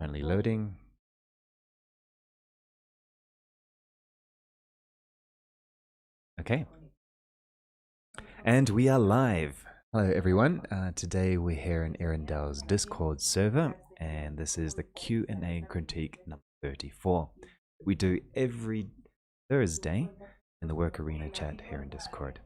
Only loading. Okay. And we are live. Hello, everyone. Today we're here in Erindale's Discord server, and this is the Q&A&Critique number 34. We do every Thursday in the Work Arena chat here in Discord.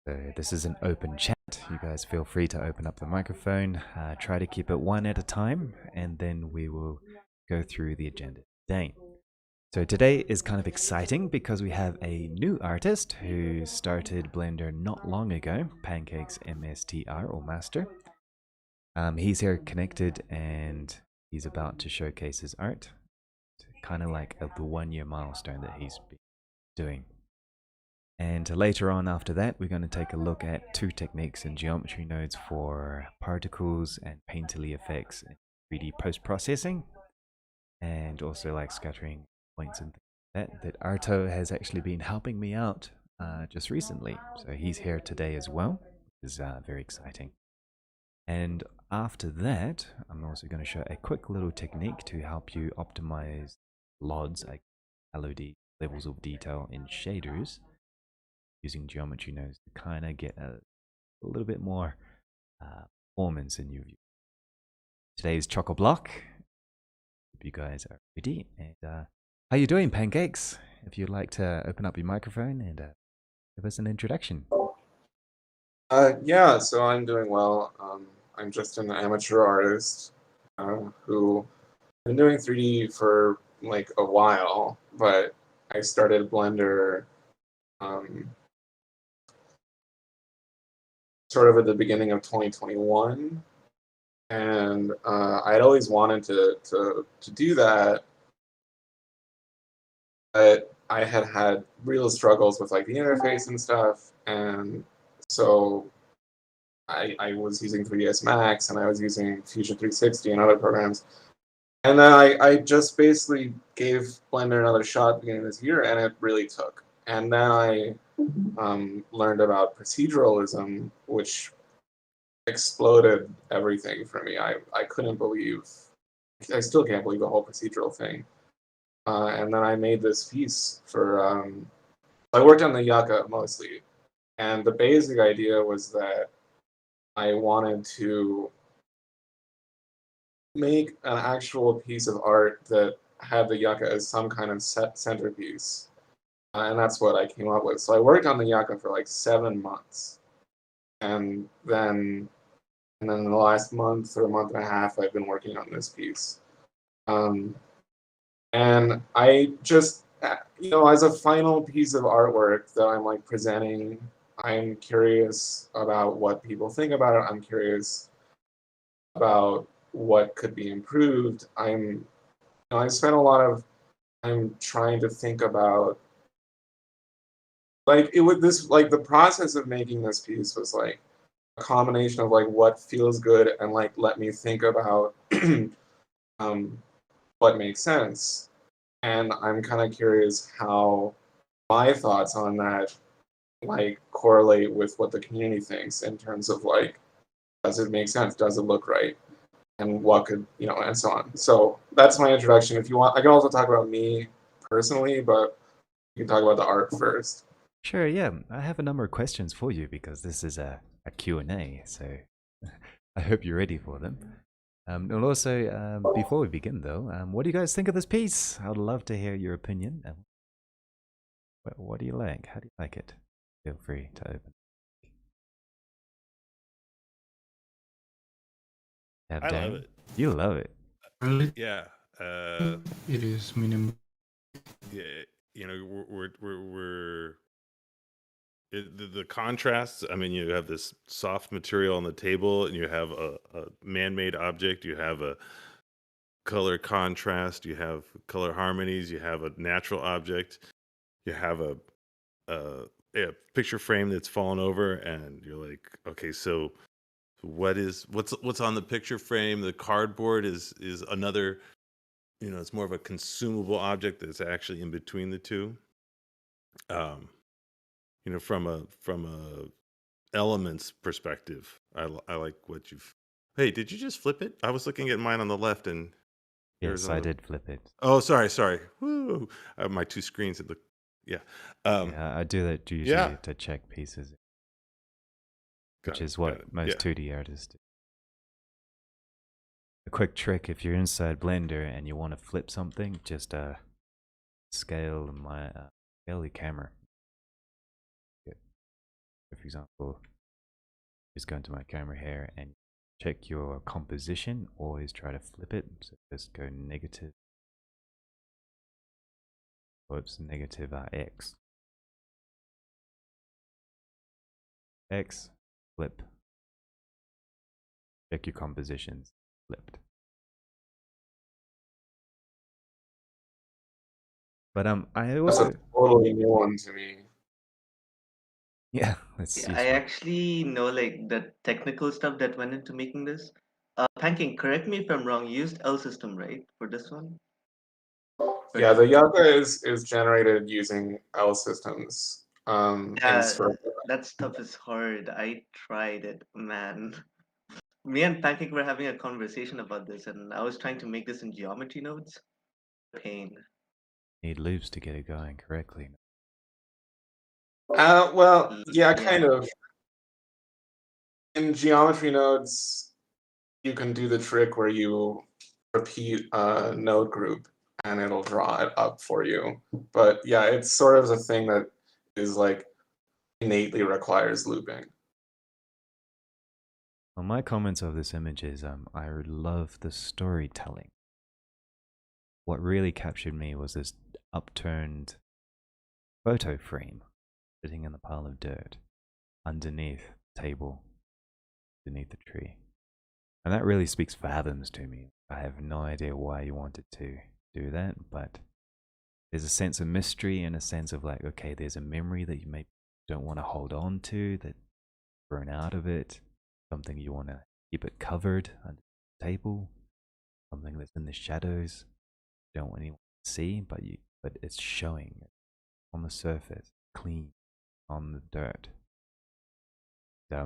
So this is an open chat. You guys feel free to open up the microphone. Try to keep it one at a time, and then we will go through the agenda today. So today is kind of exciting because we have a new artist who started Blender not long ago, Pancakes MSTR or Master. He's here connected and he's about to showcase his art, kind of like the 1-year milestone that he's been doing. And later on after that, we're going to take a look at 2 techniques in geometry nodes for particles and painterly effects in 3D post-processing, and also like scattering points and things like that Arto has actually been helping me out just recently. So he's here today as well, which is very exciting. And after that, I'm also going to show a quick little technique to help you optimize LODs, like LOD, levels of detail in shaders, using geometry nodes to kind of get a little bit more performance in your view. Today's Choco-Block. Hope you guys are ready. And how you doing, Pancakes? If you'd like to open up your microphone and give us an introduction. Yeah, so I'm doing well. I'm just an amateur artist who been doing 3D for like a while, but I started Blender sort of at the beginning of 2021, and I'd always wanted to do that, but I had real struggles with like the interface and stuff, and so I was using 3ds Max and I was using Fusion 360 and other programs. And then I just basically gave Blender another shot at the beginning of this year, and it really took. And then I learned about proceduralism, which exploded everything for me. I couldn't believe, I still can't believe the whole procedural thing. And then I made this piece for, I worked on the Yucca mostly. And the basic idea was that I wanted to make an actual piece of art that had the Yucca as some kind of centerpiece. And that's what I came up with. So I worked on the Yucca for like 7 months. And then in the last month or month and a half, I've been working on this piece. And I just, as a final piece of artwork that I'm like presenting, I'm curious about what people think about it. I'm curious about what could be improved. I spent a lot of time trying to think about, like, the process of making this piece was like a combination of like what feels good and like let me think about what makes sense. And I'm kind of curious how my thoughts on that like correlate with what the community thinks in terms of like, does it make sense? Does it look right? And what could, and so on. So that's my introduction. If you want, I can also talk about me personally, but you can talk about the art first. Sure, yeah. I have a number of questions for you because this is a Q&A, so I hope you're ready for them. And also, before we begin though, what do you guys think of this piece? I'd love to hear your opinion. What do you like? How do you like it? Feel free to open. I love it. You love it. Really? Yeah. It is minimal. Yeah. We're the contrasts. I mean, you have this soft material on the table, and you have a man-made object. You have a color contrast. You have color harmonies. You have a natural object. You have a picture frame that's fallen over, and you're like, okay, so what's on the picture frame? The cardboard is another. It's more of a consumable object that's actually in between the two. From a elements perspective, I like what you've. Hey, did you just flip it? I was looking at mine on the left, and Yes, I Arizona. did flip it. Oh, sorry. Woo! I have my two screens. Yeah. Yeah, I do that usually Yeah. to check pieces, Got which it. is Got what it. most Yeah. 2D artists do. A quick trick: if you're inside Blender and you want to flip something, just scale the camera. For example, just go into my camera here and check your composition. Always try to flip it. So just go negative. Whoops, negative X. X, flip. Check your compositions, flipped. But I That's also a totally new one to me. yeah, that's I useful. actually know like the technical stuff that went into making this. Panking, correct me if I'm wrong. You used L system, right, for this one? Yeah, the Yucca is generated using L systems. Yeah, Sort of, that stuff is hard. I tried it, man. Me and Pancake were having a conversation about this, and I was trying to make this in geometry nodes. Pain. Need loops to get it going correctly. well, yeah, Yeah. kind of. In geometry nodes, you can do the trick where you repeat a node group and it'll draw it up for you. But yeah, it's sort of a thing that is like innately requires looping. Well, my comments of this image is I love the storytelling. What really captured me was this upturned photo frame sitting in the pile of dirt underneath the table, beneath the tree. And that really speaks volumes to me. I have no idea why you wanted to do that, but there's a sense of mystery and a sense of like, okay, there's a memory that you maybe don't want to hold on to, that burn out of it, something you want to keep it covered under the table, something that's in the shadows, you don't want anyone to see, but it's showing on the surface, clean on the dirt.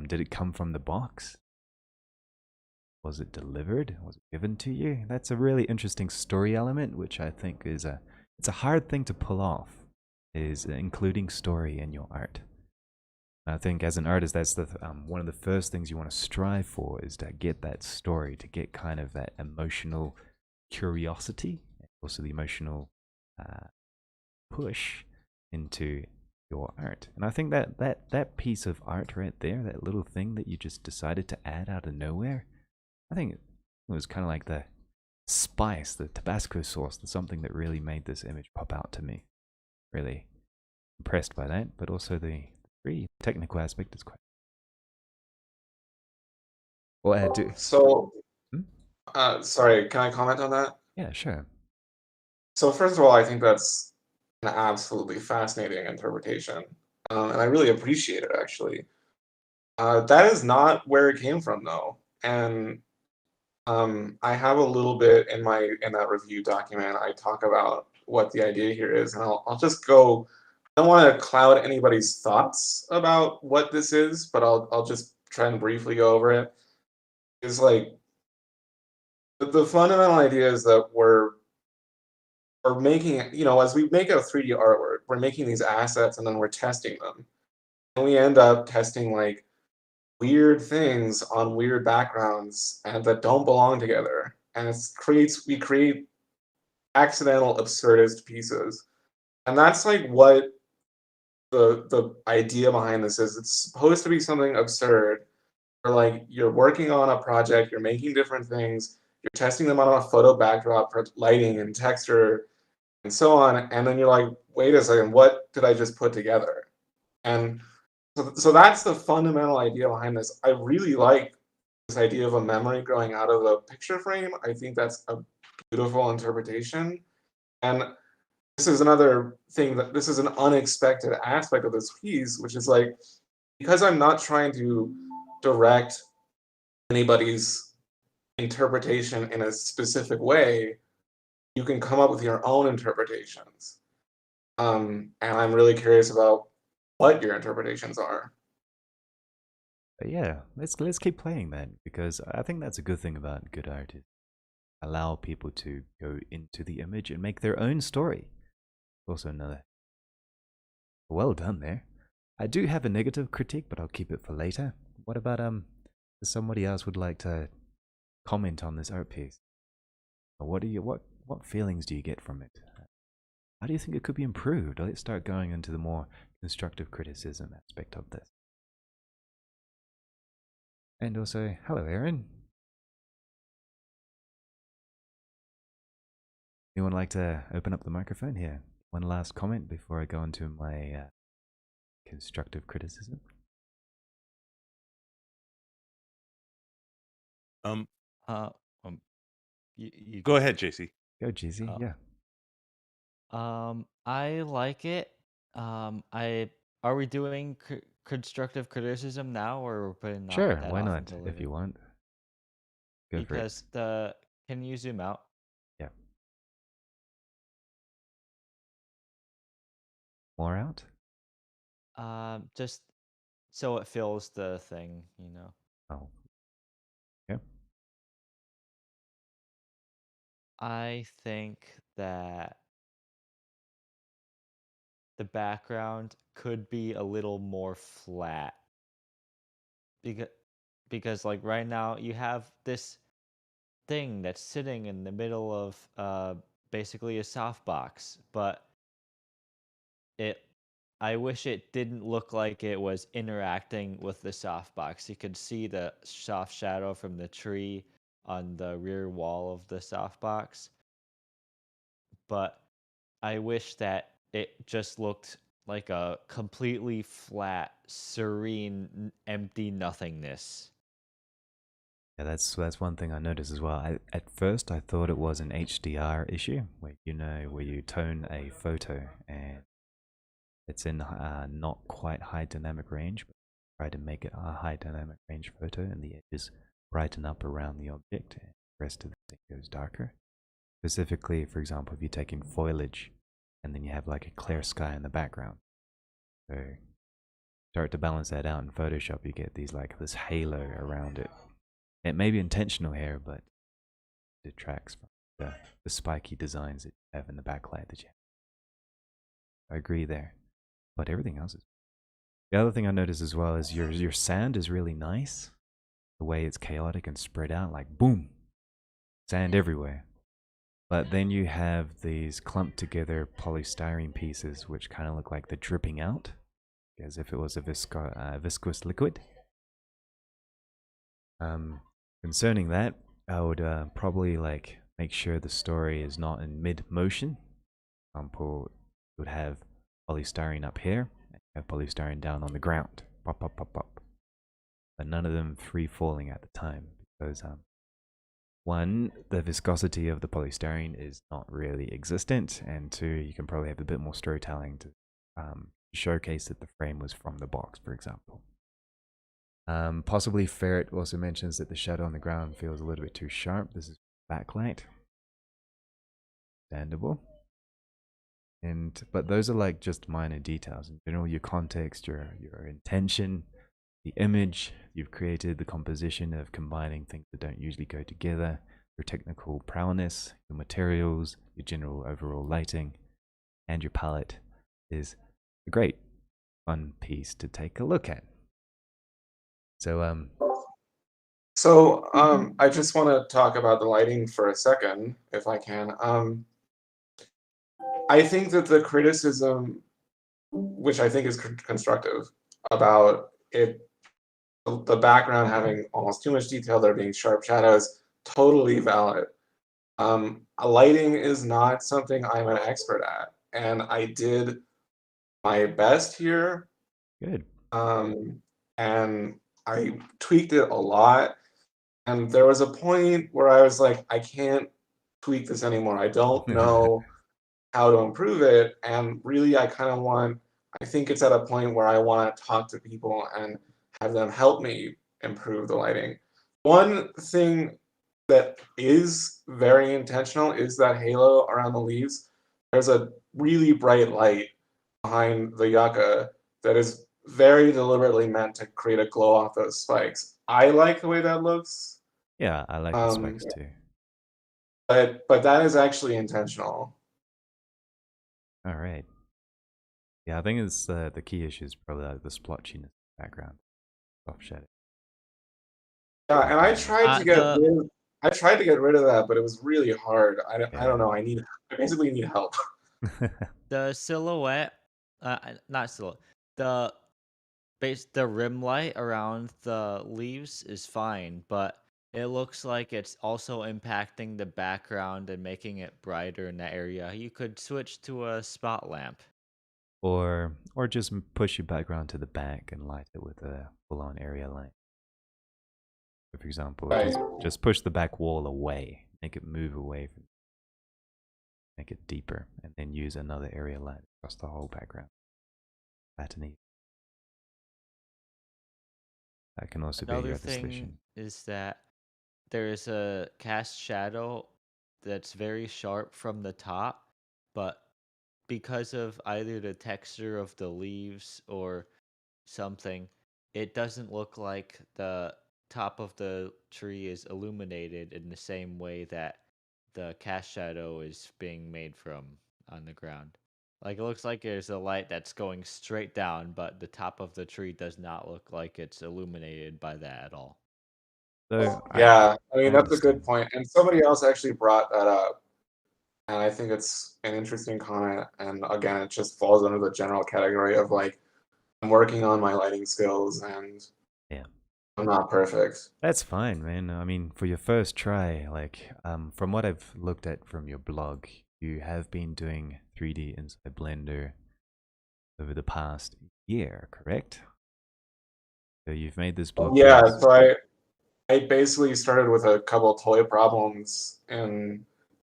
Did it come from the box? Was it delivered? Was it given to you? That's a really interesting story element, which I think is it's a hard thing to pull off, is including story in your art. I think as an artist, that's the one of the first things you want to strive for, is to get that story, to get kind of that emotional curiosity, also the emotional push into your art. And I think that piece of art right there, that little thing that you just decided to add out of nowhere, I think it was kind of like the spice, the Tabasco sauce, something that really made this image pop out to me. Really impressed by that, but also the pretty technical aspect is quite. Well, So, Hmm? Sorry, can I comment on that? Yeah, sure. So first of all, I think that's an absolutely fascinating interpretation, and I really appreciate it actually. That is not where it came from though, and I have a little bit in that review document. I talk about what the idea here is, and I'll just go. I don't want to cloud anybody's thoughts about what this is, but I'll just try and briefly go over it. It's like the fundamental idea is that we're making, as we make a 3D artwork, we're making these assets and then we're testing them. And we end up testing like weird things on weird backgrounds and that don't belong together. And we create accidental absurdist pieces. And that's like what the idea behind this is. It's supposed to be something absurd. Where like you're working on a project, you're making different things, you're testing them on a photo backdrop for lighting and texture and so on, and then you're like, wait a second, what did I just put together? And so that's the fundamental idea behind this. I really like this idea of a memory growing out of a picture frame. I think that's a beautiful interpretation. And this is another thing this is an unexpected aspect of this piece, which is like, because I'm not trying to direct anybody's interpretation in a specific way, you can come up with your own interpretations. And I'm really curious about what your interpretations are. But yeah, let's keep playing that, because I think that's a good thing about good art. allow people to go into the image and make their own story. Also another. Well done there. I do have a negative critique, but I'll keep it for later. What about if somebody else would like to comment on this art piece? Or what feelings do you get from it? How do you think it could be improved? Let's start going into the more constructive criticism aspect of this. And also, hello, Aaron. Anyone like to open up the microphone here? One last comment before I go into my constructive criticism. You Go ahead, JC. Go, GZ. Yeah. I like it. Are we doing constructive criticism now, or we're putting Sure. that Why off not? until If later? you want. Go Because can you zoom out? for it. Yeah. More out? Just so it fills the thing, you know. Oh. Yeah. I think that the background could be a little more flat. Because like right now you have this thing that's sitting in the middle of basically a softbox, but I wish it didn't look like it was interacting with the softbox. You could see the soft shadow from the tree on the rear wall of the softbox, but I wish that it just looked like a completely flat, serene, empty nothingness. Yeah, that's one thing I noticed as well. At first I thought it was an HDR issue, where where you tone a photo and it's in not quite high dynamic range, but try to make it a high dynamic range photo, and the edges brighten up around the object, and the rest of the thing goes darker. Specifically, for example, if you're taking foliage, and then you have like a clear sky in the background, so start to balance that out in Photoshop, you get this halo around it. It may be intentional here, but it detracts from the spiky designs that you have in the backlight that you have. I agree there. But everything else is. The other thing I noticed as well is your sand is really nice. The way it's chaotic and spread out, like boom, sand everywhere. But then you have these clumped together polystyrene pieces which kind of look like they're dripping out, as if it was a viscous liquid. Concerning that, I would probably make sure the story is not in mid-motion. For example, you would have polystyrene up here, and you have polystyrene down on the ground. Pop, pop, pop, pop. But none of them free falling at the time, because one, the viscosity of the polystyrene is not really existent, and two, you can probably have a bit more storytelling to showcase that the frame was from the box, for example. Possibly Ferret also mentions that the shadow on the ground feels a little bit too sharp. This is backlight. Understandable. But those are just minor details. In general, your context, your intention, the image you've created, the composition of combining things that don't usually go together, your technical prowess, your materials, your general overall lighting, and your palette is a great fun piece to take a look at. So I just want to talk about the lighting for a second, if I can. I think that the criticism, which I think is constructive, about the background having almost too much detail, there being sharp shadows, totally valid. Lighting is not something I'm an expert at, and I did my best here. Good. And I tweaked it a lot. And there was a point where I was like, I can't tweak this anymore. I don't know how to improve it. And really, I think it's at a point where I want to talk to people and have them help me improve the lighting. One thing that is very intentional is that halo around the leaves. There's a really bright light behind the yucca that is very deliberately meant to create a glow off those spikes. I like the way that looks. Yeah, I like the spikes too. but that is actually intentional. All right. Yeah, I think it's the key issue is probably the splotchiness in the background, soft shadow. Yeah, and I tried to get the rid of, I tried to get rid of that, but it was really hard. I Yeah. don't know. I basically need help. the silhouette, not silhouette, the the rim light around the leaves is fine, but it looks like it's also impacting the background and making it brighter in that area. You could switch to a spot lamp. or just push your background to the back and light it with a full-on area light. So for example, Right. just push the back wall away, make it move away from, make it deeper, and then use another area light across the whole background. Flatten. That can also be Another your thing solution. is that there is a cast shadow that's very sharp from the top, but because of either the texture of the leaves or something, it doesn't look like the top of the tree is illuminated in the same way that the cast shadow is being made from on the ground. Like it looks like there's a light that's going straight down, but the top of the tree does not look like it's illuminated by that at all. So Yeah, I mean I that's a good understand. point. And somebody else actually brought that up, and I think it's an interesting comment. And again, it just falls under the general category of like I'm working on my lighting skills, and Yeah. I'm not perfect. That's fine, man. I mean, for your first try, like, from what I've looked at from your blog, you have been doing 3D inside Blender over the past year, correct? So you've made this blog Yeah, post. so I basically started with a couple toy problems in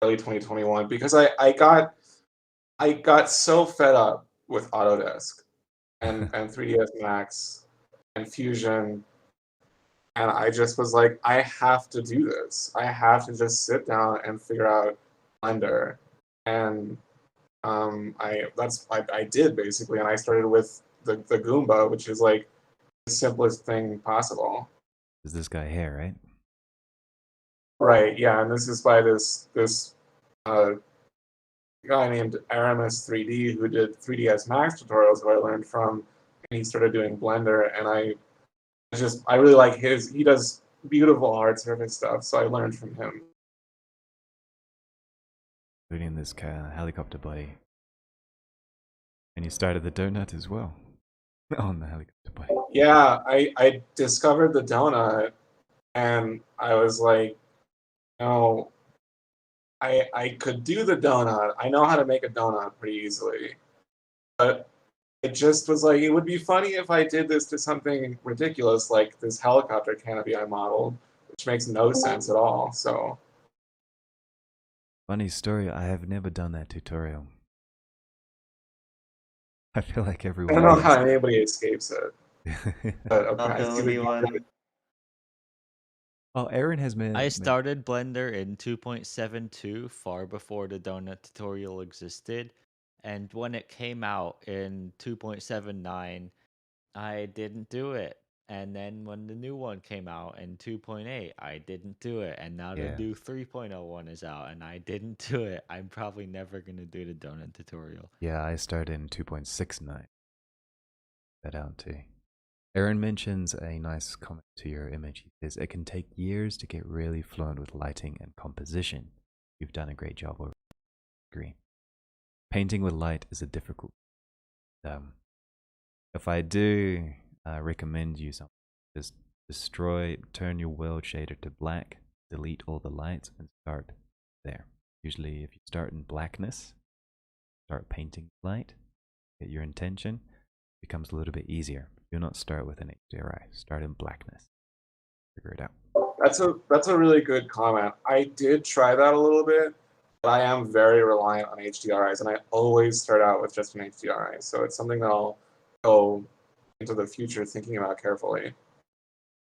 early 2021 because I got so fed up with Autodesk and 3ds Max and Fusion, and I just was like, I have to do this. I have to just sit down and figure out Blender, and I did basically, and I started with the Goomba, which is like the simplest thing possible. Is this guy here, right? Right, yeah, and this is by this uh, guy named Aramis 3D who did 3ds Max tutorials who I learned from, and he started doing Blender, and I really like he does beautiful hard surface stuff, so I learned from him. Including this helicopter body. And you started the donut as well on the helicopter body. Yeah, I discovered the donut, and I was like, no, I could do the donut. I know how to make a donut pretty easily. But it just was like, it would be funny if I did this to something ridiculous like this helicopter canopy I modeled, which makes no sense at all. So, Funny story, I have never done that tutorial. I feel like I everyone don't know has. how anybody escapes it. But okay, Not I the see only that one. Oh, Aaron has I started Blender in 2.72 far before the donut tutorial existed, and when it came out in 2.79, I didn't do it. And then when the new one came out in 2.8, I didn't do it. And now the Yeah. new 3.01 is out, and I didn't do it. I'm probably never going to do the donut tutorial. Yeah, I started in 2.69. That out too. Aaron mentions a nice comment to your image. He says, it can take years to get really fluent with lighting and composition. You've done a great job over agree. Painting with light is a difficult. If I do recommend you something, just turn your world shader to black, delete all the lights, and start there. Usually, if you start in blackness, start painting light, get your intention, it becomes a little bit easier. Do not start with an HDRI. Start in blackness. Figure it out. that's a really good comment. I did try that a little bit, but I am very reliant on HDRIs, and I always start out with just an HDRI. So it's something that I'll go into the future thinking about carefully.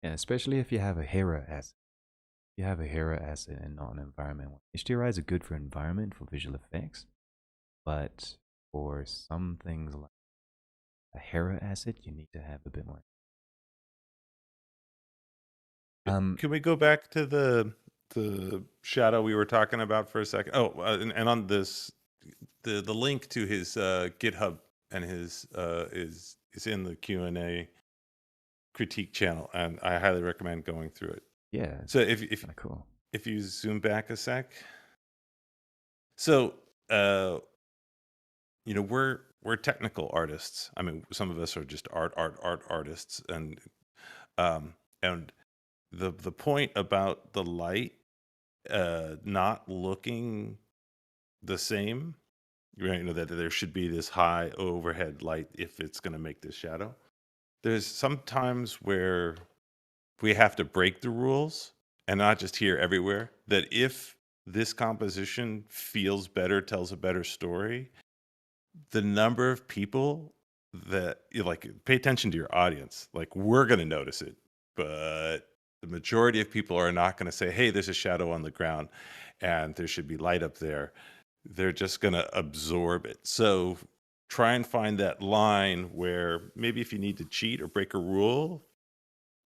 Yeah, especially if you have a hero asset. If you have a hero asset and not an environment one. HDRIs are good for environment, for visual effects, but for some things like a hero asset, you need to have a bit more. Can we go back to the the shadow we were talking about for a second. Oh, and on this, the link to his GitHub and his is in the Q&A critique channel, and I highly recommend going through it. Yeah. So if Kind of cool. if you zoom back a sec, so you know, we're technical artists. I mean, some of us are just artists, and the point about the light not looking the same, right? You know, that there should be this high overhead light if it's going to make this shadow. There's sometimes where we have to break the rules, and not just here, everywhere, that if this composition feels better, tells a better story, the number of people that you like, pay attention to your audience. Like, we're going to notice it, but the majority of people are not going to say, hey, there's a shadow on the ground and there should be light up there. They're just going to absorb it. So try and find that line where maybe if you need to cheat or break a rule,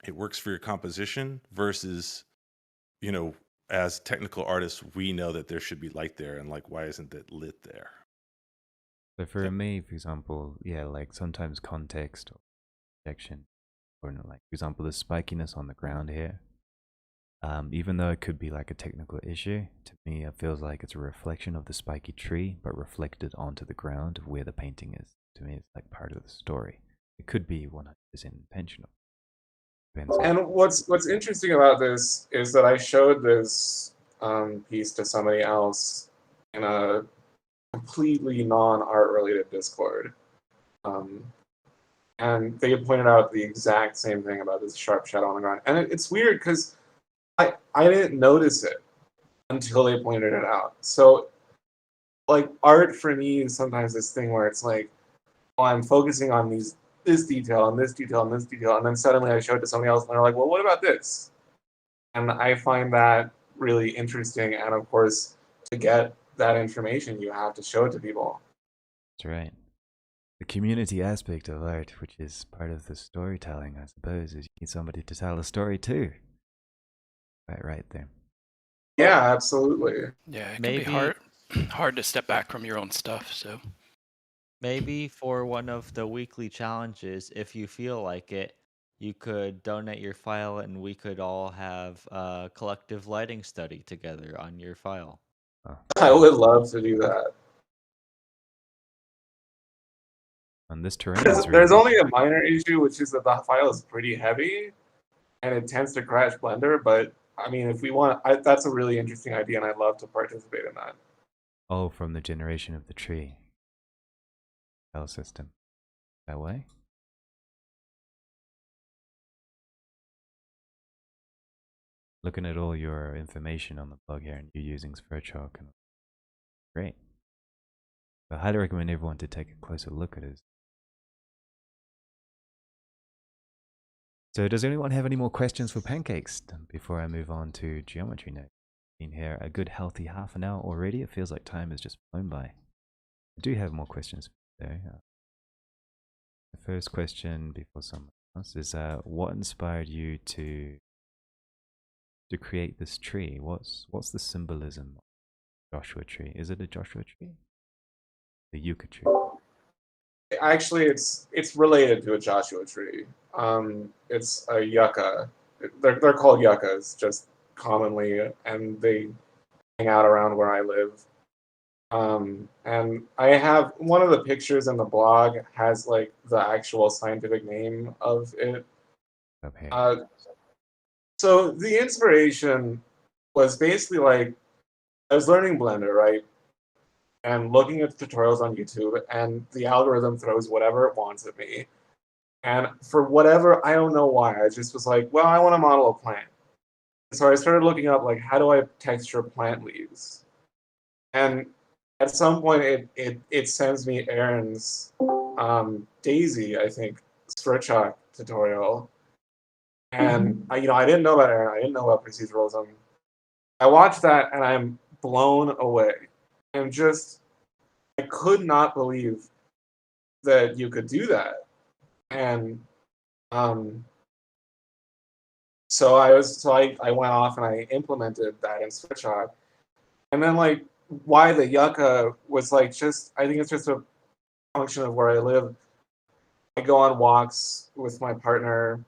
it works for your composition, versus, you know, as technical artists, we know that there should be light there, and like, why isn't it lit there? So for me, for example, yeah, like sometimes context or projection, or like, for example, the spikiness on the ground here, even though it could be like a technical issue, to me it feels like it's a reflection of the spiky tree, but reflected onto the ground of where the painting is. To me, it's like part of the story. It could be 100% intentional. Depends on- And what's interesting about this is that I showed this piece to somebody else in a completely non-art related Discord. And they had pointed out the exact same thing about this sharp shadow on the ground. And it's weird because I didn't notice it until they pointed it out. So, like, art for me is sometimes this thing where it's like, well, I'm focusing on this detail and this detail and this detail, and then suddenly I show it to somebody else and they're like, well, what about this? And I find that really interesting. And of course, to get that information, you have to show it to people. That's right. The community aspect of art, which is part of the storytelling, I suppose, is you need somebody to tell a story too. Right there. Yeah, absolutely. Yeah, it Maybe- can be hard to step back from your own stuff. So Maybe for one of the weekly challenges, if you feel like it, you could donate your file and we could all have a collective lighting study together on your file. Oh. I would love to do that. On this terrain, There's only a minor issue, which is that the file is pretty heavy and it tends to crash Blender. But I mean, if we want, that's a really interesting idea, and I'd love to participate in that. Oh, from the generation of the tree. File system. That way? Looking at all your information on the blog here, and you're using Spreadshock. And great. I highly recommend everyone to take a closer look at it. So does anyone have any more questions for Pancakes before I move on to geometry note? Been here a good healthy half an hour already. It feels like time has just flown by. I do have more questions though. The first question before someone else is what inspired you to create this tree? What's the symbolism of Joshua tree? Is it a Joshua tree? The Yucca tree. Actually, it's related to a Joshua tree. It's a Yucca. They're called Yuccas just commonly, and they hang out around where I live. And I have one of the pictures in the blog has like the actual scientific name of it. Okay. So the inspiration was basically like, I was learning Blender, right? And looking at tutorials on YouTube, and the algorithm throws whatever it wants at me. And for whatever, I don't know why, I just was like, well, I want to model a plant. So I started looking up, like, how do I texture plant leaves? And at some point, it sends me Aaron's Daisy, I think, Spreadshock tutorial. And I didn't know about Aaron. I didn't know about proceduralism. I watched that, and I'm blown away. I could not believe that you could do that. And so I went off and I implemented that in Switchhawk. And then like why the Yucca was like just I think it's just a function of where I live. I go on walks with my partner,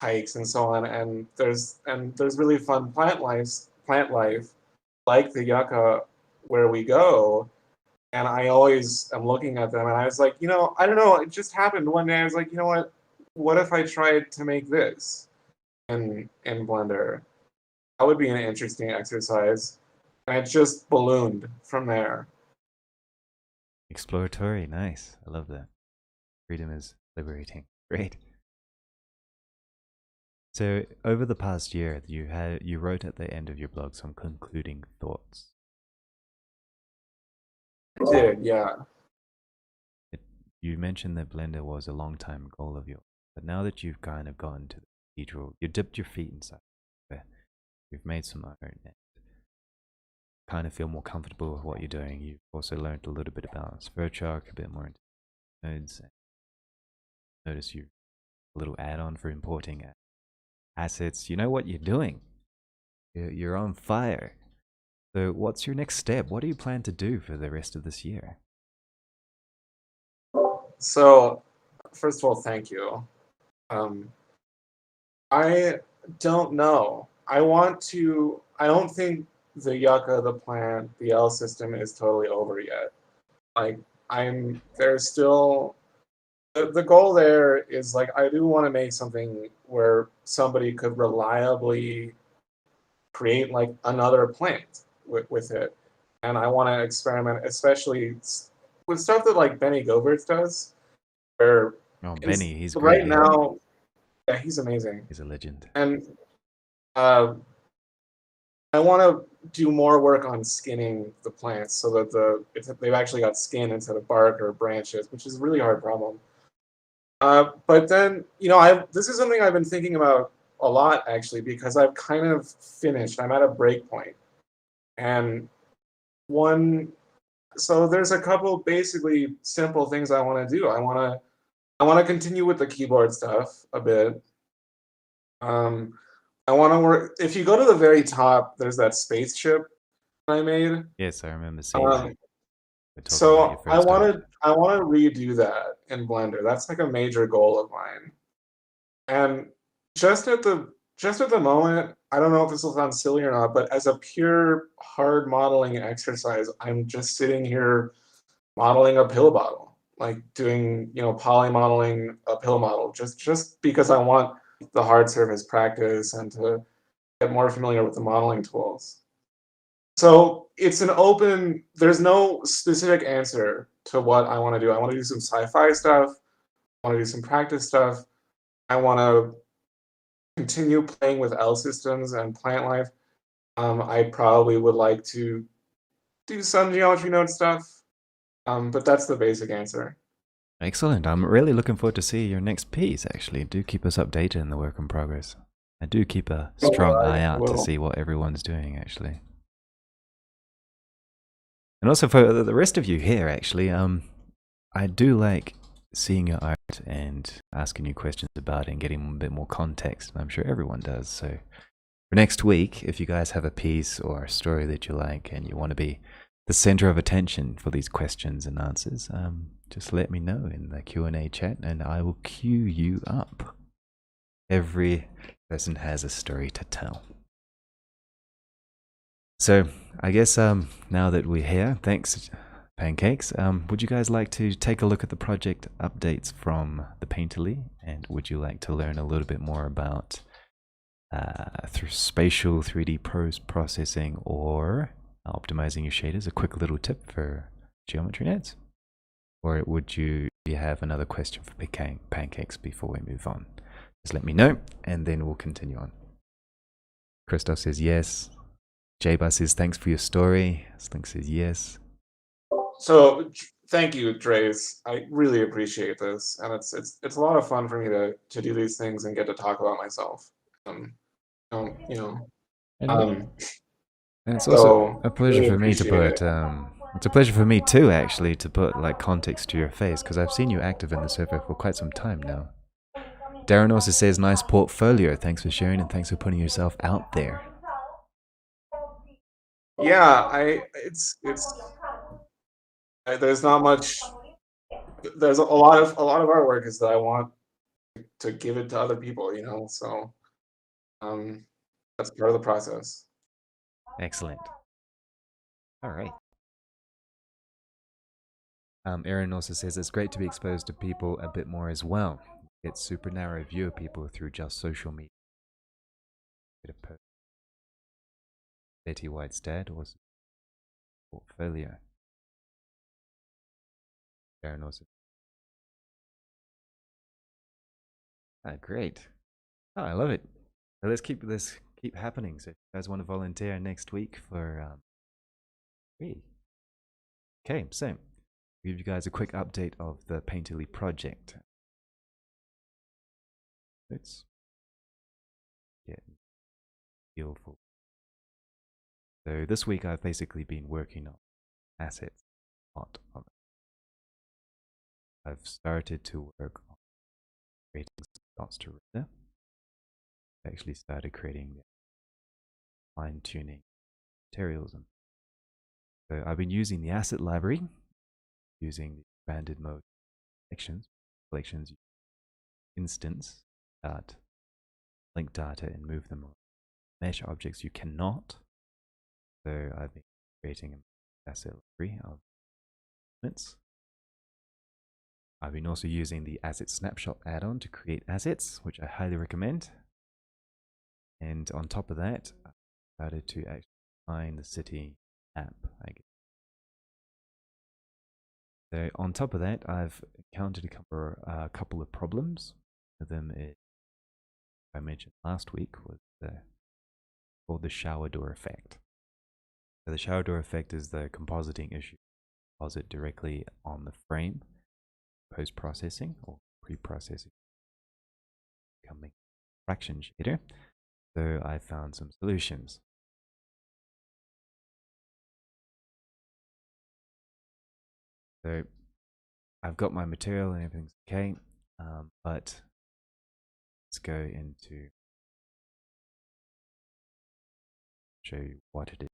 hikes and so on, and there's really fun plant life like the Yucca where we go. And I always am looking at them and I was like, I don't know, it just happened one day. I was like, you know what if I tried to make this in Blender? That would be an interesting exercise. And it just ballooned from there. Exploratory, nice. I love that. Freedom is liberating. Great. So over the past year, you wrote at the end of your blog some concluding thoughts. I did, yeah. You mentioned that Blender was a long time goal of yours, but now that you've kind of gotten to the cathedral, you dipped your feet inside, you've made some art and kind of feel more comfortable with what you're doing. You've also learned a little bit about Switchhawk, a bit more into nodes. Notice you a little add-on for importing assets. You know what you're doing. You're on fire. So what's your next step? What do you plan to do for the rest of this year? So, first of all, thank you. I don't know. I don't think the Yucca, the plant, the L system is totally over yet. Like, there's still, the goal there is like, I do want to make something where somebody could reliably create like another plant with it. And I want to experiment, especially with stuff that like Benny Goberts does, where Benny, he's great. Right now, yeah, he's amazing. He's a legend. And I want to do more work on skinning the plants so that they've actually got skin instead of bark or branches, which is a really hard problem. But then, this is something I've been thinking about a lot actually, because I've kind of finished. I'm at a break point. And so there's a couple basically simple things I want to do. I want to continue with the keyboard stuff a bit. I want to work. If you go to the very top, there's that spaceship I made. Yes, I remember seeing that. So I want to redo that in Blender. That's like a major goal of mine. And just at the moment, I don't know if this will sound silly or not, but as a pure hard modeling exercise, I'm just sitting here modeling a pill bottle, like doing, poly modeling a pill model, just because I want the hard surface practice and to get more familiar with the modeling tools. So it's there's no specific answer to what I want to do. I want to do some sci-fi stuff. I want to do some practice stuff. I want to continue playing with L systems and plant life. I probably would like to do some geometry node stuff, but that's the basic answer. Excellent. I'm really looking forward to see your next piece, actually. Do keep us updated in the work in progress. I do keep a strong eye out to see what everyone's doing, actually. And also for the rest of you here, actually, I do like seeing your art and asking you questions about it and getting a bit more context. I'm sure everyone does. So for next week, if you guys have a piece or a story that you like and you want to be the center of attention for these questions and answers, just let me know in the Q&A chat and I will queue you up. Every person has a story to tell. So I guess now that we're here, thanks Pancakes, would you guys like to take a look at the project updates from the Painterly, and would you like to learn a little bit more about through spatial 3D processing or optimizing your shaders? A quick little tip for geometry nodes? Or would you have another question for Pancakes before we move on? Just let me know and then we'll continue on. Christoph says yes. J-Bus says thanks for your story. Slinc says yes. So thank you, Draise. I really appreciate this, and it's a lot of fun for me to do these things and get to talk about myself. And it's also a pleasure really for me to put. It's a pleasure for me too, actually, to put like context to your face, because I've seen you active in the server for quite some time now. Darren also says, nice portfolio. Thanks for sharing and thanks for putting yourself out there. Yeah, there's not much. There's a lot of artwork is that I want to give it to other people, you know. So, that's part of the process. Excellent. All right. Aaron also says it's great to be exposed to people a bit more as well. Get super narrow view of people through just social media. Betty White's dad was portfolio. Aaron also. Great. Oh, I love it. So let's keep this happening. So if you guys want to volunteer next week for free. Okay, so I'll give you guys a quick update of the Painterly project. Let's get beautiful. So this week I've basically been working on assets, a lot of it. I've started to work on creating dots to render. I actually started creating the fine-tuning materials. And so I've been using the asset library, using the expanded mode collections instance that link data and move them on mesh objects you cannot. So I've been creating an asset library of elements. I've been also using the asset snapshot add-on to create assets, which I highly recommend. And on top of that, I started to actually find the city app, I guess. So on top of that, I've encountered a couple of problems. One of them is, I mentioned last week, was called the shower door effect. So the shower door effect is the compositing issue. Composite directly on the frame, post-processing or pre-processing, becoming fraction shader. So I found some solutions. So I've got my material and everything's okay, but let's go into show you what it is.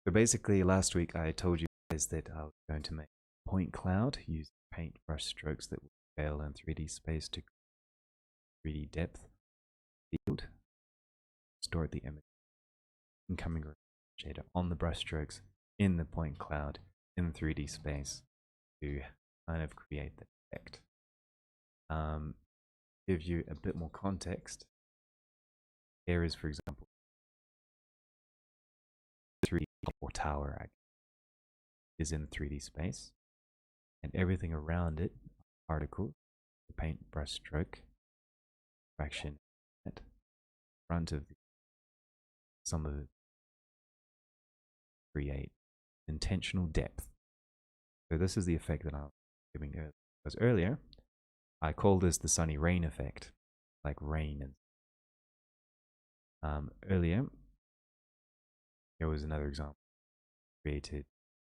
So basically last week I told you guys that I was going to make a point cloud using paint brush strokes that would scale in 3D space to 3D depth field, store the image, incoming shader on the brush strokes in the point cloud in 3D space to kind of create the effect. Give you a bit more context. Here is, for example, 3D or tower is in 3D space, and everything around it, particles, the paint brush stroke, fraction at front of some of it create intentional depth. So this is the effect that I was giving earlier. Because earlier, I called this the sunny rain effect, like rain. And earlier, here was another example. Created,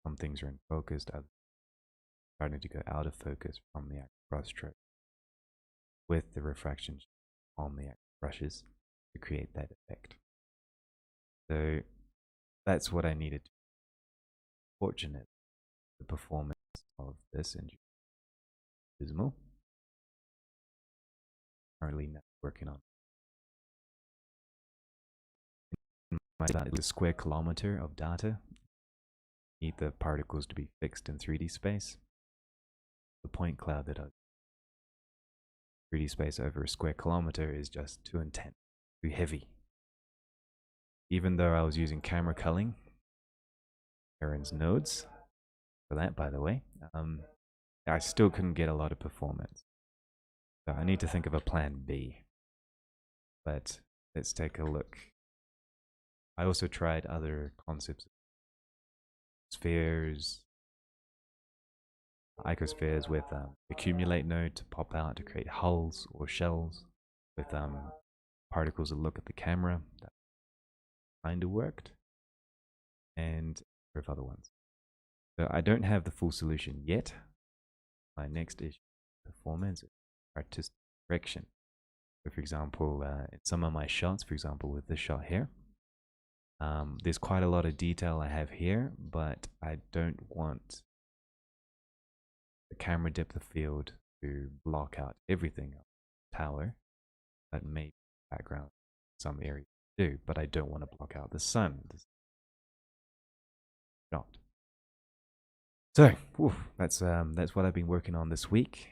some things are in focus, others starting to go out of focus from the actual brush stroke with the refraction on the actual brushes to create that effect. So that's what I needed. Fortunate, the performance of this engine is visible. Currently not working on the square kilometer of data. Need the particles to be fixed in 3D space. The point cloud that 3D space over a square kilometer is just too intense, too heavy. Even though I was using camera culling, Aaron's nodes for that, by the way, I still couldn't get a lot of performance. So I need to think of a plan B. But let's take a look. I also tried other concepts, spheres, icospheres with accumulate node to pop out to create hulls or shells with particles that look at the camera. That kind of worked, and a number of other ones. So I don't have the full solution yet. My next issue performance, artistic direction. So for example, in some of my shots, for example, with this shot here, there's quite a lot of detail I have here, but I don't want the camera depth of field to block out everything on the tower. That may background some areas do, but I don't want to block out the sun. Shot. So, that's what I've been working on this week.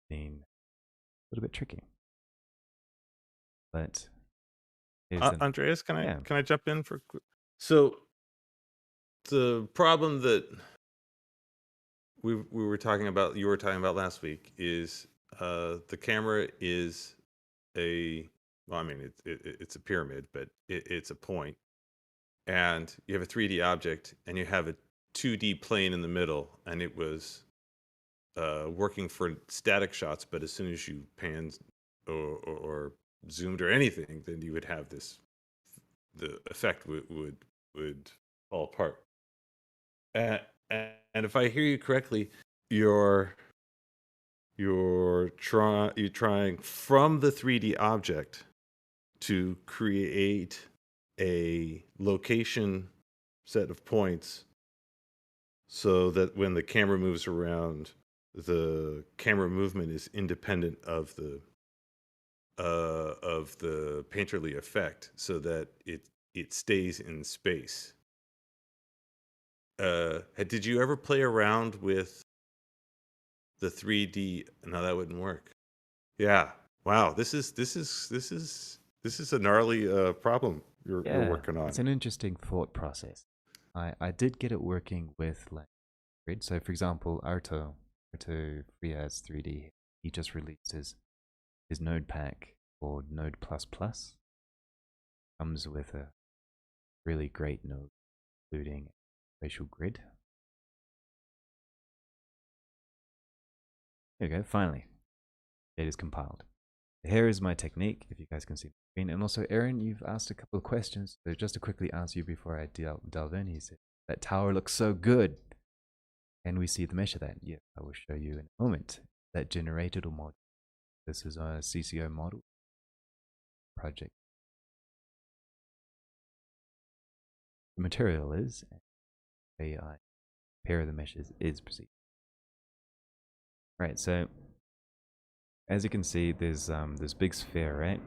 Been a little bit tricky, but Andreas, can yeah. I jump in for? So the problem that we were talking about, you were talking about last week, is the camera is well, I mean, it's a pyramid, but it's a point, and you have a 3D object, and you have a 2D plane in the middle, and it was working for static shots, but as soon as you panned or zoomed or anything, then you would have the effect would fall apart. And if I hear you correctly, you're trying from the 3D object to create a location set of points so that when the camera moves around, the camera movement is independent of the painterly effect, so that it stays in space. Did you ever play around with the 3D? No, that wouldn't work. Yeah. Wow. This is a gnarly problem you're working on. It's an interesting thought process. I did get it working with like grid. So for example, Arto FreeAs 3D, he just released his node pack called Node++. Comes with a really great node, including spatial grid. There we go, finally. It is compiled. Here is my technique, if you guys can see the screen. And also, Aaron, you've asked a couple of questions. So just to quickly answer you before I delve in, he said, that tower looks so good. Can we see the mesh of that? Yeah, I will show you in a moment. That generated or model. This is a CCO model project. The material is AI. Pair of the meshes is proceed. Right, so as you can see, there's this big sphere, right?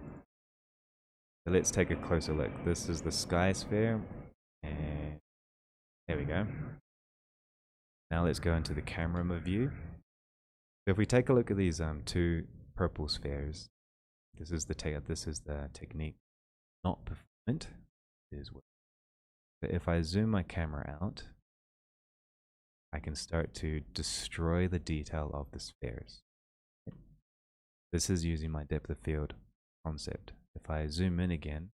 So let's take a closer look. This is the sky sphere, and there we go. Now let's go into the camera view. So if we take a look at these two purple spheres, this is the technique, not performant. Is what. But if I zoom my camera out, I can start to destroy the detail of the spheres. This is using my depth of field concept. If I zoom in again,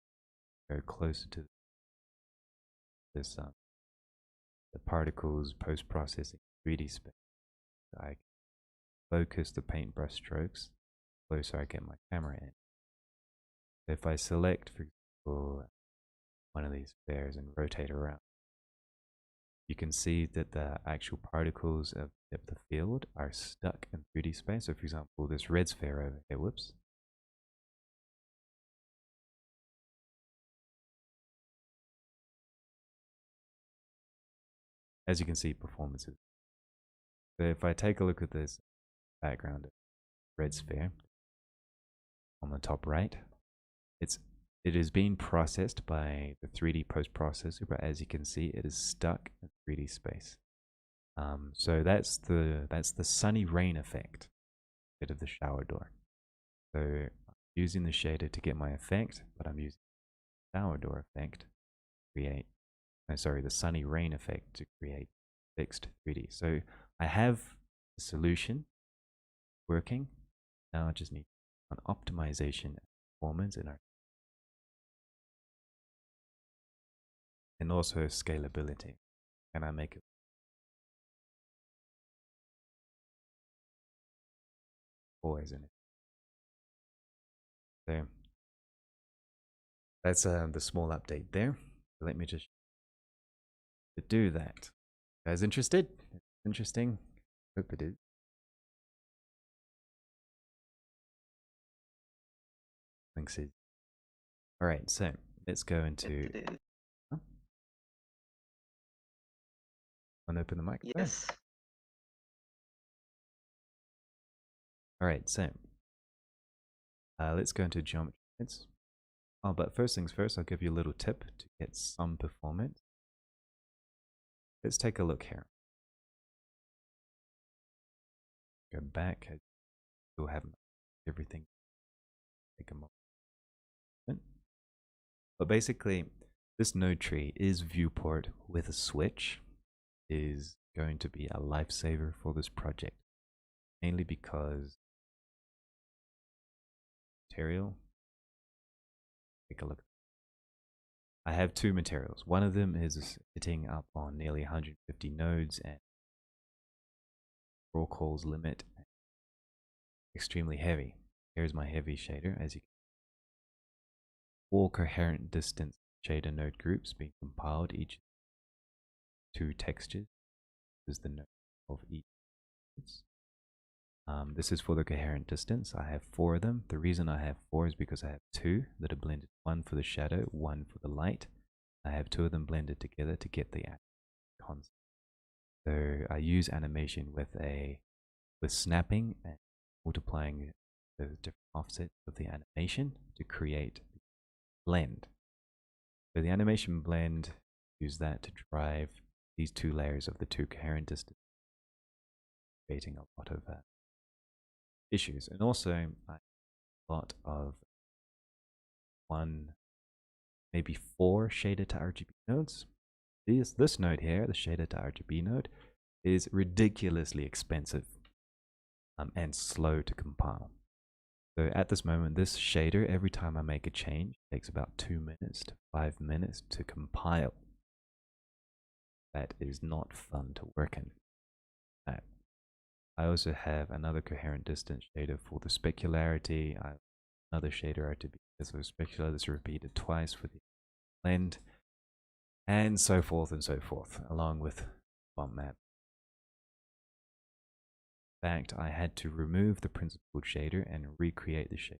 go closer to this, the particles post-processing 3D space, I focus the paintbrush strokes closer I get my camera in. If I select, for example, one of these spheres and rotate around, you can see that the actual particles of depth of field are stuck in 3D space. So for example, this red sphere over here, whoops. As you can see, performances. So if I take a look at this background red sphere on the top right, it is being processed by the 3D post processor, but as you can see, it is stuck in 3D space. So that's the sunny rain effect, bit of the shower door. So I'm using the shader to get my effect, but I'm using the shower door effect to create, the sunny rain effect to create fixed 3D. So I have the solution working. Now I just need an optimization and performance in our, and also scalability. Can I make it? Always in it. So that's the small update there. Let me just do that. You guys interested? Interesting? Hope it is. Thanks. All right, so let's go into. Huh? Want to open the mic? Yes. All right, so let's go into geometry. Oh, but first things first, I'll give you a little tip to get some performance. Let's take a look here. Go back. We'll have everything. Take a moment. But basically, this node tree is viewport with a switch is going to be a lifesaver for this project, mainly because material. Take a look. I have two materials. One of them is sitting up on nearly 150 nodes and raw calls limit, extremely heavy. Here's my heavy shader, as you can see. 4 coherent distance shader node groups being compiled, each 2 textures. This is the node of each. This is for the coherent distance. I have 4 of them. The reason I have 4 is because I have 2 that are blended, 1 for the shadow, 1 for the light. I have 2 of them blended together to get the concept. So I use animation with snapping and multiplying the different offsets of the animation to create the blend. So the animation blend, use that to drive these 2 layers of the 2 coherent distance, creating a lot of issues. And also I have a lot of 1, maybe 4 shader to RGB nodes. This node here, the shader to RGB node, is ridiculously expensive and slow to compile. So at this moment, this shader, every time I make a change, takes about 2 minutes to 5 minutes to compile. That is not fun to work in. I also have another coherent distance shader for the specularity. I have another shader RGB for specular that's repeated twice for the blend, and so forth, along with bump map. In fact, I had to remove the principled shader and recreate the shader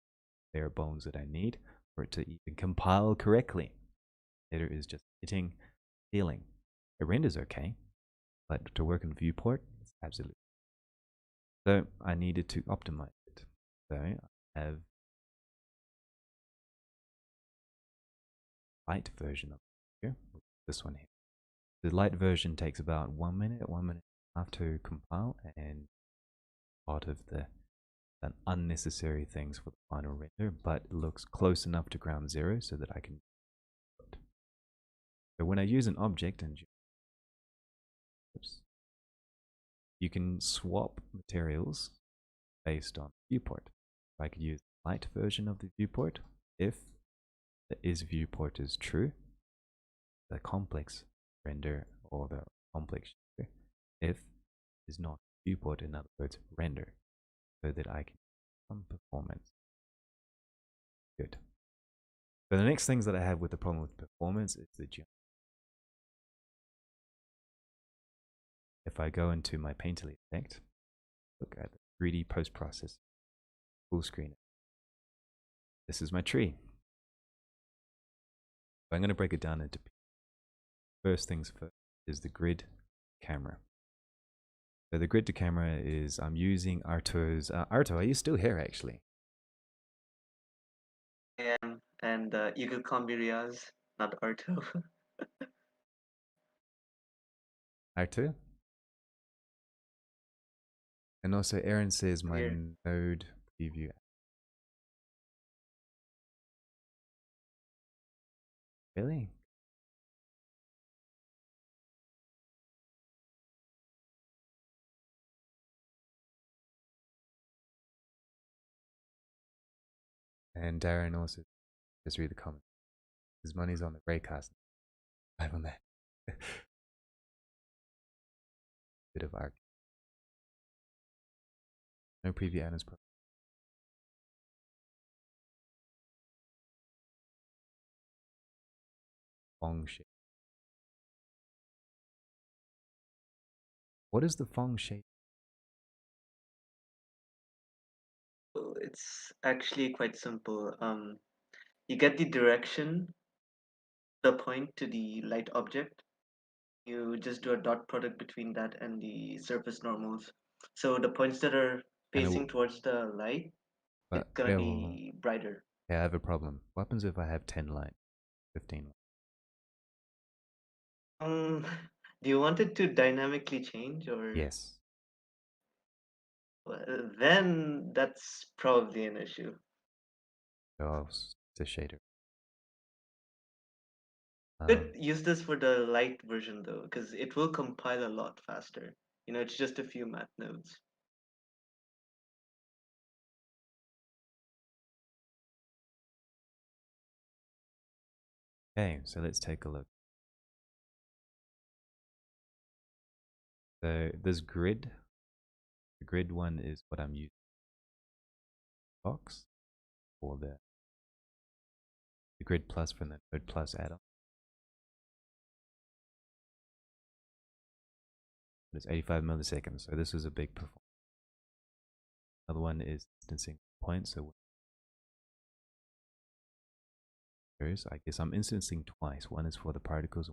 bare bones that I need for it to even compile correctly. Shader is just hitting, feeling. It renders okay, but to work in viewport, it's absolutely. So I needed to optimize it. So I have light version of it here, this one here. The light version takes about 1 minute, 1 minute and a half to compile, and part of the unnecessary things for the final render, but it looks close enough to ground zero so that I can. So when I use an object and you can swap materials based on viewport. I could use the light version of the viewport if the is viewport is true, the complex render or the complex shader if is not viewport, in other words render, so that I can some performance. Good. So the next things that I have with the problem with performance is the geometry. If I go into my painterly effect, look at the 3D post-process, full screen. This is my tree. I'm going to break it down into first things first is the grid camera. So the grid to camera is I'm using Arto, are you still here actually? I am, and you could call me Riaz, not Arto. Arto? And also Aaron says my Here. node preview. Really? And Darren also just read the comment. His money's on the Raycast. I'm on that. Bit of art. No preview Anna's problem. Fong shape. What is the Fong shape? It's actually quite simple. You get the direction, the point to the light object. You just do a dot product between that and the surface normals. So the points that are And it facing will, towards the light, but it's gonna yeah, well, be brighter. yeah, I have a problem. What happens if I have 10 light, 15 light? Do you want it to dynamically change, or Yes. well, then that's probably an issue. So I'll the shader. Could use this for the light version though, because it will compile a lot faster. You know, it's just a few math nodes. Okay, so let's take a look. So this grid, the grid one is what I'm using box for the grid plus from the node plus add-on. It's 85 milliseconds, so this is a big performance. Another one is instancing points, so I guess I'm instancing twice. One is for the particles.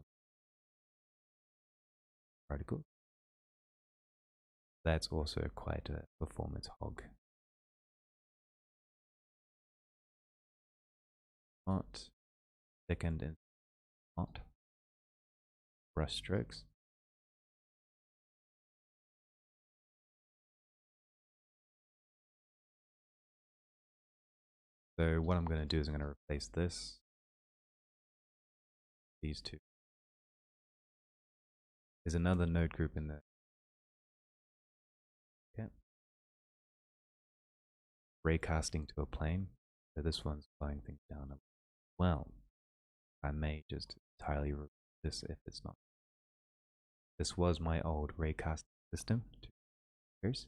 That's also quite a performance hog. Not second and not brush strokes. So what I'm going to do is I'm going to replace these two. There's another node group in there. Okay. Raycasting to a plane. So this one's slowing things down as well. I may just entirely remove this if it's not. This was my old raycasting system. 2 years.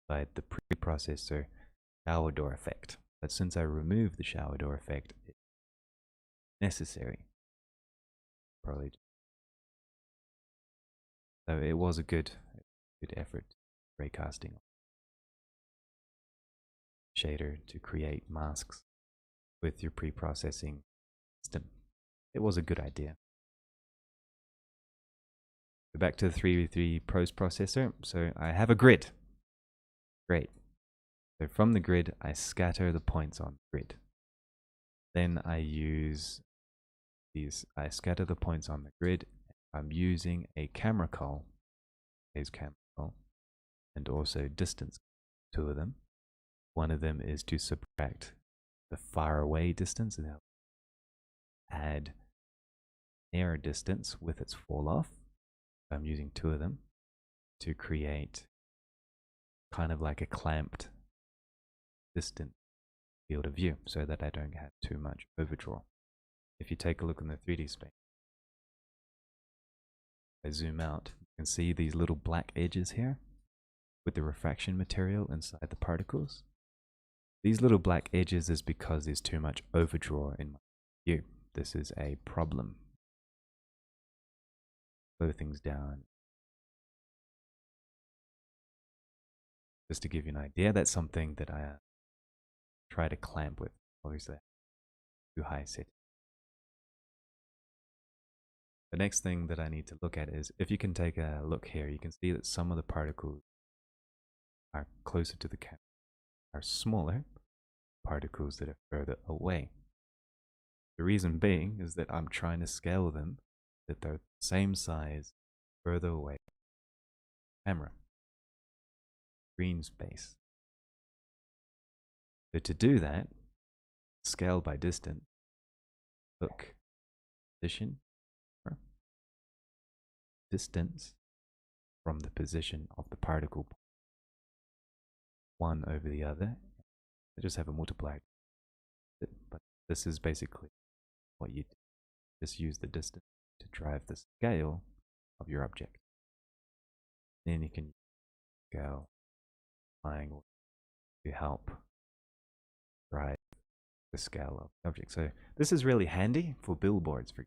I had the preprocessor shower door effect. But since I removed the shower door effect, it's necessary. Probably. So it was a good effort, raycasting shader to create masks with your pre-processing system. It was a good idea. So back to the 3v3 post processor. So I have a grid. Great. So from the grid, I scatter the points on the grid. Then I use these. I scatter the points on the grid. I'm using a camera call. Here's camera call, and also distance. 2 of them. One of them is to subtract the far away distance and add nearer distance with its fall off. I'm using 2 of them to create kind of like a clamped distant field of view so that I don't have too much overdraw. If you take a look in the 3D space, I zoom out, you can see these little black edges here with the refraction material inside the particles. These little black edges is because there's too much overdraw in my view. This is a problem. Slow things down. Just to give you an idea, that's something that I try to clamp with. Obviously, too high setting. The next thing that I need to look at is, if you can take a look here, you can see that some of the particles are closer to the camera, are smaller particles that are further away. The reason being is that I'm trying to scale them that they're the same size further away from the camera. Green space. So to do that, scale by distance, look, position, distance from the position of the particle, one over the other. I just have a multiplier, but this is basically what you do. Just use the distance to drive the scale of your object. Then you can scale triangle to help drive the scale of the object. So this is really handy for billboards. For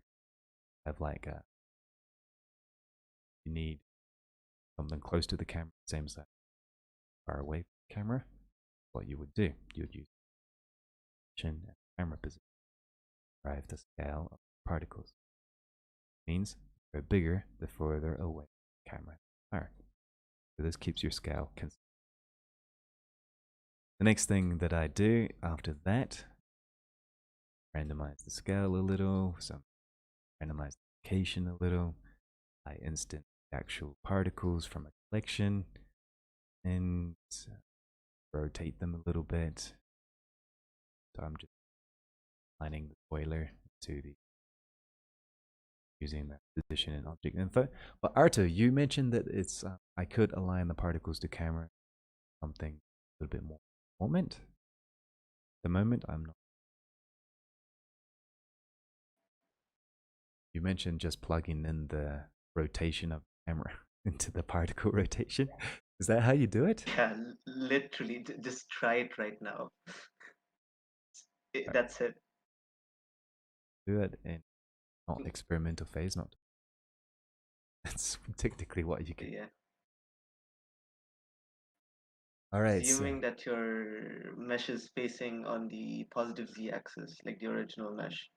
have like a, you need something close to the camera, same size, far away from the camera. What you would do, you would use camera position drive the scale of particles. Means the bigger, the further away the camera are. So this keeps your scale consistent. The next thing that I do after that, randomize the scale a little, so randomize the location a little. I instance the actual particles from a collection and rotate them a little bit. So I'm just aligning the spoiler to the using that position and object info. But Arto, you mentioned that it's I could align the particles to camera something a little bit more moment. At the moment, I'm not. You mentioned just plugging in the rotation of the camera into the particle rotation. Is that how you do it? Yeah, literally, just try it right now. Right. That's it. Do it in not experimental phase, not. That's technically what you can. Yeah. All right. Assuming that your mesh is facing on the positive z-axis, like the original mesh.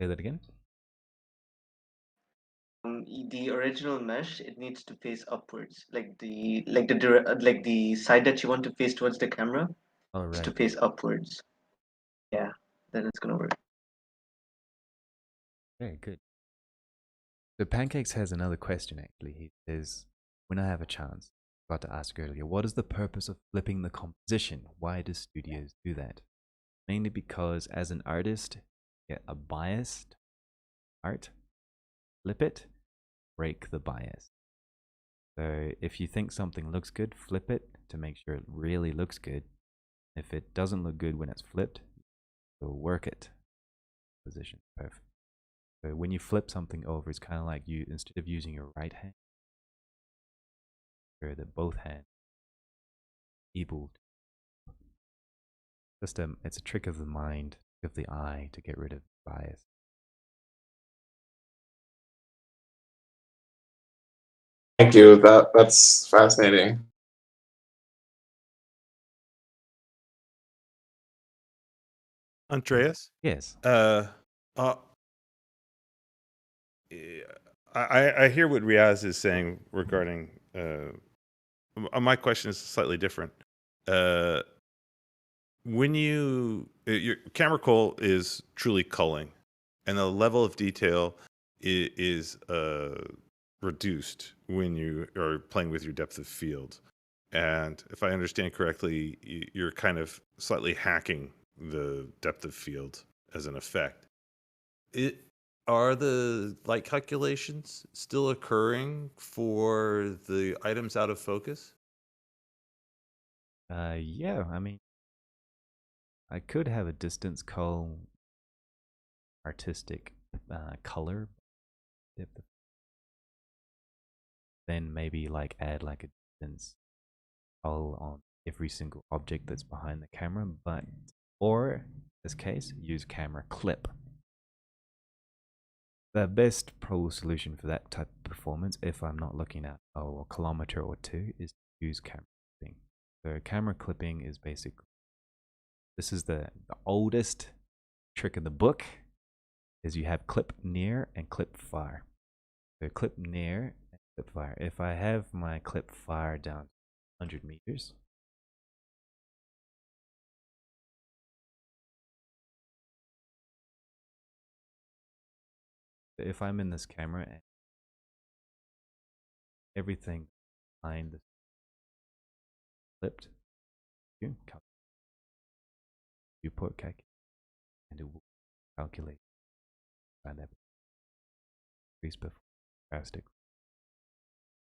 Say that again. The original mesh, it needs to face upwards, like the side that you want to face towards the camera, All is to right. face upwards. Yeah, then it's gonna work. Very good. So Pancakes has another question actually. He says, when I have a chance, I forgot to ask earlier, what is the purpose of flipping the composition? Why do studios do that? Mainly because as an artist, you get a biased art, flip it, break the bias. So if you think something looks good, flip it to make sure it really looks good. If it doesn't look good when it's flipped, you'll work it. Position, perfect. So when you flip something over, it's kind of like you, instead of using your right hand, or that both hands able to, just it's a trick of the mind, of the eye to get rid of bias. Thank you. That's fascinating. Andreas? Yes. Uh, I hear what Riaz is saying regarding. My question is slightly different. When your camera cull is truly culling, and the level of detail is reduced when you are playing with your depth of field. And if I understand correctly, you're kind of slightly hacking the depth of field as an effect. Are the light calculations still occurring for the items out of focus? Yeah, I mean, I could have a distance cull artistic color depth, then maybe like add like a distance cull on every single object that's behind the camera, but or in this case, use camera clip. The best probable solution for that type of performance, if I'm not looking at a kilometer or two, is to use camera clipping. So camera clipping is basically, this is the oldest trick in the book, is you have clip near and clip far. So clip near and clip far. If I have my clip far down 100 meters, if I'm in this camera and everything behind the clipped, you put calculate, and it will calculate around that increase performance drastically.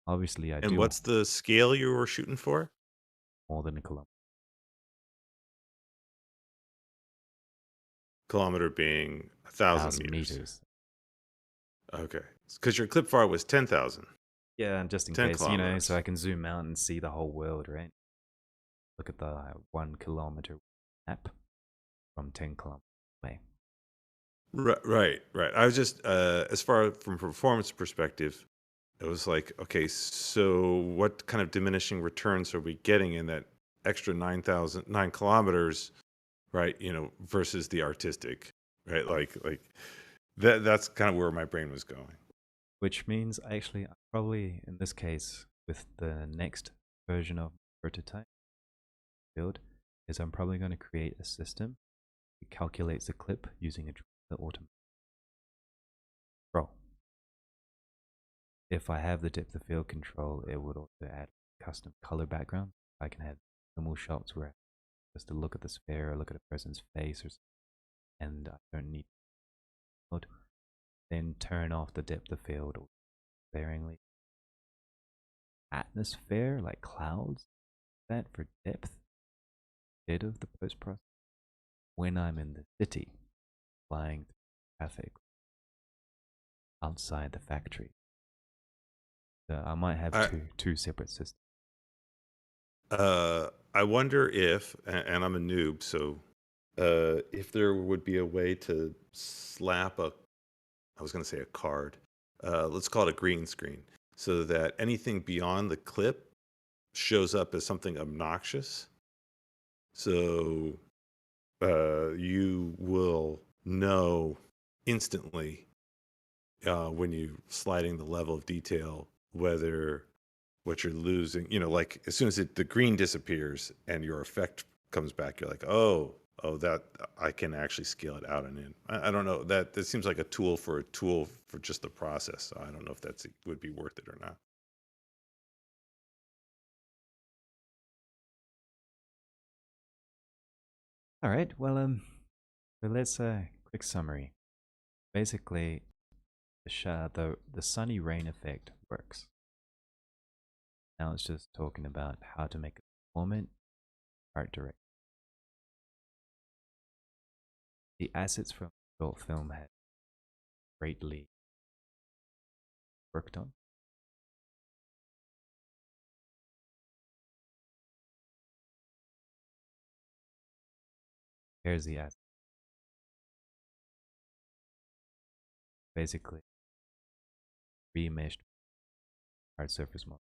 Obviously, I And do what's the scale you were shooting for? more than a kilometer. Kilometer being 1,000 1,000 meters. meters. Okay, because your clip far was 10,000. Yeah, and just in 10 case, kilometers. so I can zoom out and see the whole world, right? Look at the 1 kilometer map from 10 kilometers away. Right. I was just, as far from performance perspective, it was like, okay, so what kind of diminishing returns are we getting in that extra 9 kilometers right? Versus the artistic, right? Like that's kind of where my brain was going. Which means actually, probably in this case, with the next version of prototype build, is I'm probably going to create a system that calculates the clip using a automatic control. If I have the depth of field control, it would also add custom color background. I can have normal shots where just to look at the sphere or look at a person's face or something, and I don't need to then turn off the depth of field or sparingly. Atmosphere, like clouds, that for depth, bit of the post process. When I'm in the city, flying through traffic outside the factory, so I might have two separate systems. I wonder if, and I'm a noob, so if there would be a way to slap I was going to say a card, let's call it a green screen, so that anything beyond the clip shows up as something obnoxious. So you will know instantly when you sliding the level of detail whether what you're losing, like as soon as the green disappears and your effect comes back, you're like, oh, that I can actually scale it out and in. I don't know, that seems like a tool for just the process. So I don't know if would be worth it or not. All right, well, so let's quick summary. Basically, the sunny rain effect works. Now it's just talking about how to make it performant, art direct. The assets from short film had greatly worked on. Here's the asset. Basically, remeshed hard surface model.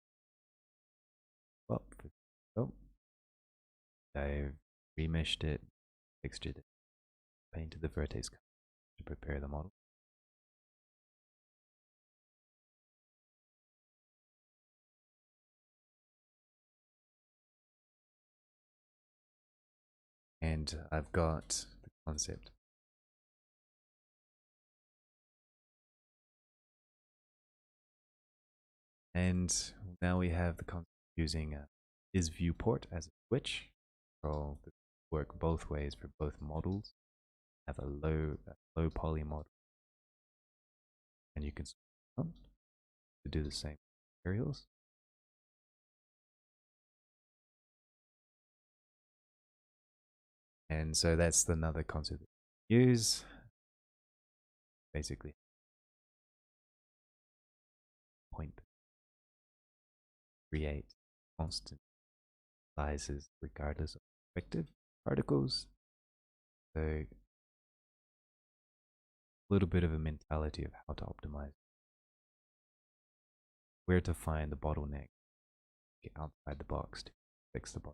Well, I remeshed it, textured it, painted the vertex to prepare the model. And I've got the concept. And now we have the concept using is viewport as a switch. So work both ways for both models. Have a low poly model, and you can switch on to do the same materials. And so that's another concept that we use. Basically, point create constant sizes regardless of perspective particles. So a little bit of a mentality of how to optimize, where to find the bottleneck, get outside the box to fix the bottleneck.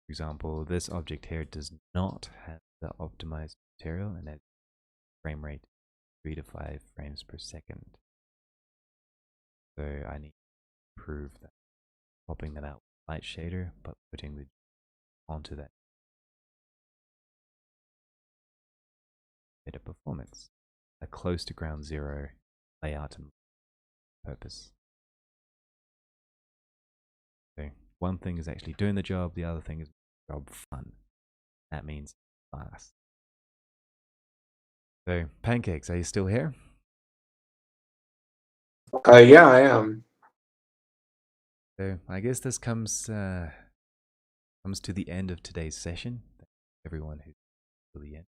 For example, this object here does not have the optimized material, and that frame rate 3 to 5 frames per second. So I need to improve that, popping that out with light shader, but putting the onto that better performance, a close to ground zero layout and purpose. So one thing is actually doing the job, the other thing is the job fun. That means fast. So Pancakes, are you still here? Yeah, I am. So I guess this comes to the end of today's session. Thank everyone who's to the end.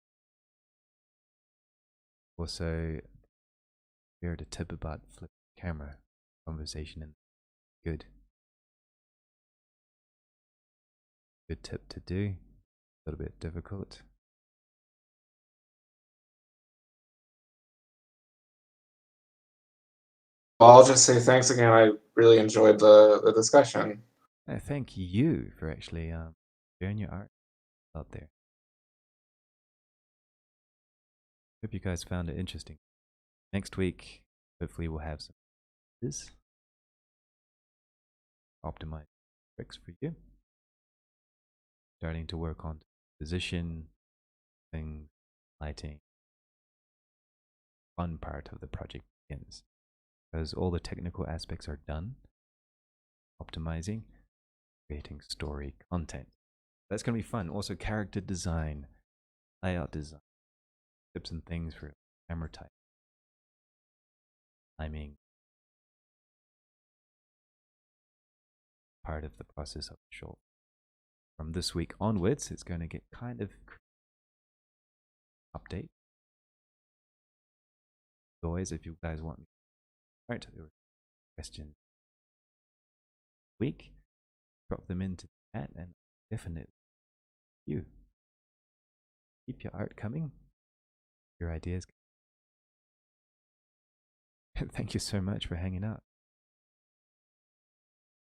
Also, heard a tip about flip camera conversation, and good tip to do. A little bit difficult. Well, I'll just say thanks again. I really enjoyed the discussion. Thank you for actually sharing your art out there. Hope you guys found it interesting. Next week, hopefully we'll have some optimized tricks for you. Starting to work on position, things, lighting. Fun part of the project begins because all the technical aspects are done. Optimizing, creating story content. That's going to be fun. Also, character design, layout design, tips and things for camera type, timing. Part of the process of the short. From this week onwards, it's going to get kind of update. As always, if you guys want me to write questions week, drop them into the chat and definitely you keep your art coming, your ideas. Thank you so much for hanging out.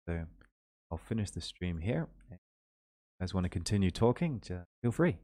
So I'll finish the stream here. If you guys want to continue talking, feel free.